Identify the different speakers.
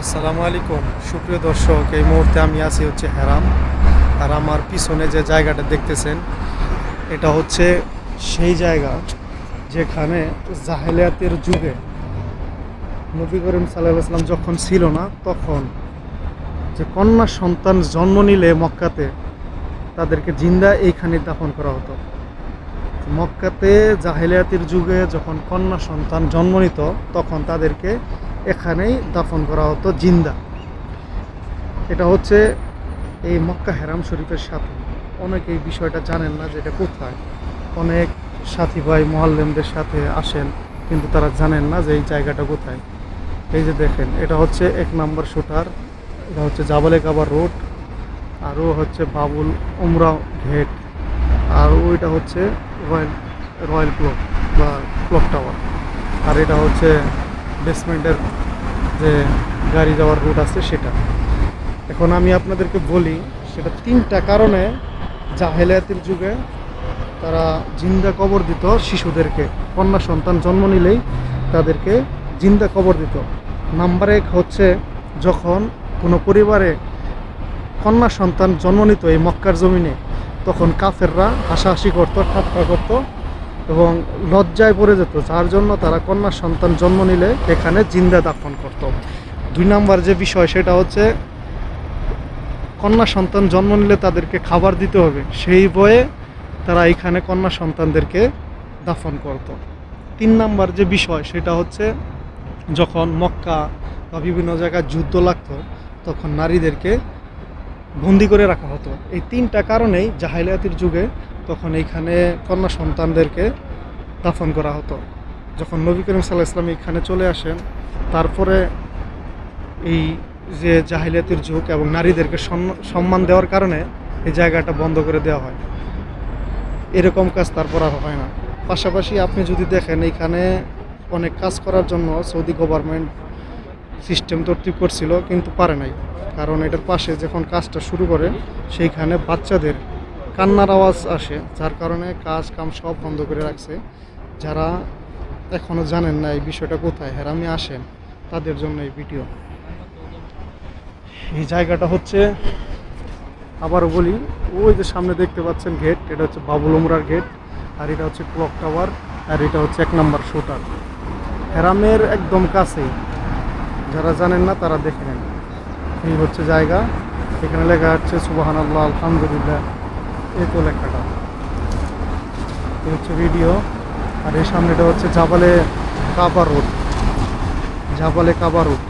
Speaker 1: আসসালামু আলাইকুম সুপ্রিয় দর্শক, এই মুহূর্তে আমি আছি হচ্ছে হেরাম। আর আমার পিছনে যে জায়গাটা দেখতেছেন, এটা হচ্ছে সেই জায়গা যেখানে জাহেলিয়াতের যুগে নবী করিম সাল্লাল্লাহু আলাইহি ওয়াসাল্লাম যখন ছিল না, তখন যে কন্যা সন্তান জন্ম নিলে মক্কাতে তাদেরকে জিন্দা এইখানে দাফন করা হতো। মক্কাতে জাহেলিয়াতের যুগে যখন কন্যা সন্তান জন্ম নিত, তখন তাদেরকে এখানেই দাফন করা হতো জিন্দা। এটা হচ্ছে এই মক্কা হেরাম শরীফের সাথে। অনেকে এই বিষয়টা জানেন না যে এটা কোথায়। অনেক সাথী ভাই মোয়াল্লেমদের সাথে আসেন, কিন্তু তারা জানেন না যে এই জায়গাটা কোথায়। এই যে দেখেন, এটা হচ্ছে 1 নম্বর শুটার, এটা হচ্ছে জাবালে কাবার রোড, আরও হচ্ছে বাবুল উমরা গেট, আর ওইটা হচ্ছে রয়্যাল রয়্যাল ক্লক বা ক্লক টাওয়ার। আর এটা হচ্ছে বেসমেন্টের যে গাড়ি যাওয়ার রুট আছে সেটা। এখন আমি আপনাদেরকে বলি, সেটা 3টা কারণে জাহেলিয়াতের যুগে তারা জিন্দা কবর দিত শিশুদেরকে। কন্যা সন্তান জন্ম নিলেই তাদেরকে জিন্দা কবর দিত। নাম্বার 1 হচ্ছে, যখন কোনো পরিবারে কন্যা সন্তান জন্ম নিত এই মক্কার জমিনে, তখন কাফেররা হাসাহাসি করতো, ঠাট্টা করতো এবং লজ্জায় পড়ে যেত, যার জন্য তারা কন্যা সন্তান জন্ম নিলে এখানে জিন্দা দাফন করত। 2 নম্বর যে বিষয়, সেটা হচ্ছে কন্যা সন্তান জন্ম নিলে তাদেরকে খাবার দিতে হবে, সেই ভয়ে তারা এখানে কন্যা সন্তানদেরকে দাফন করত। 3 নম্বর যে বিষয়, সেটা হচ্ছে যখন মক্কা বা বিভিন্ন জায়গায় যুদ্ধ লাগতো, তখন নারীদেরকে বন্দি করে রাখা হতো। এই 3টা কারণেই জাহেলিয়াতের যুগে তখন এইখানে কন্যা সন্তানদেরকে দাফন করা হতো। যখন নবী করিম সাল্লাল্লাহু আলাইহি ওয়াসাল্লাম এখানে চলে আসেন, তারপরে এই যে জাহেলিয়াতের যুগ এবং নারীদেরকে সম্মান দেওয়ার কারণে এই জায়গাটা বন্ধ করে দেওয়া হয়। এরকম কাজ তারপর আর হয় না। পাশাপাশি আপনি যদি দেখেন, এইখানে অনেক কাজ করার জন্য সৌদি গভর্নমেন্ট সিস্টেম তরতিব করছিল, কিন্তু পারে নাই। কারণ এটার পাশে যখন কাজটা শুরু করে, সেইখানে বাচ্চাদের কান্নার আওয়াজ আসে, যার কারণে কাজ কাম সব বন্ধ করে রাখছে। যারা এখনও জানেন না এই বিষয়টা কোথায় হেরামে আসেন, তাদের জন্য এই ভিডিও। এই জায়গাটা হচ্ছে, আবারও বলি, ওই যে সামনে দেখতে পাচ্ছেন গেট, এটা হচ্ছে বাবুল উমরার গেট, আর এটা হচ্ছে ক্লক টাওয়ার, আর এটা হচ্ছে 1 নম্বর শুটার। হেরামের একদম কাছেই, যারা জানেন না তারা দেখে নেন। এই হচ্ছে জায়গা, এখানে লেখা হচ্ছে সুবহানাল্লাহ আলহামদুলিল্লাহ, এই তো লেখাটা। এই হচ্ছে ভিডিও। আর এই সামনেটা হচ্ছে জাবালে কাবা রোড, জাবালে কাবা রোড।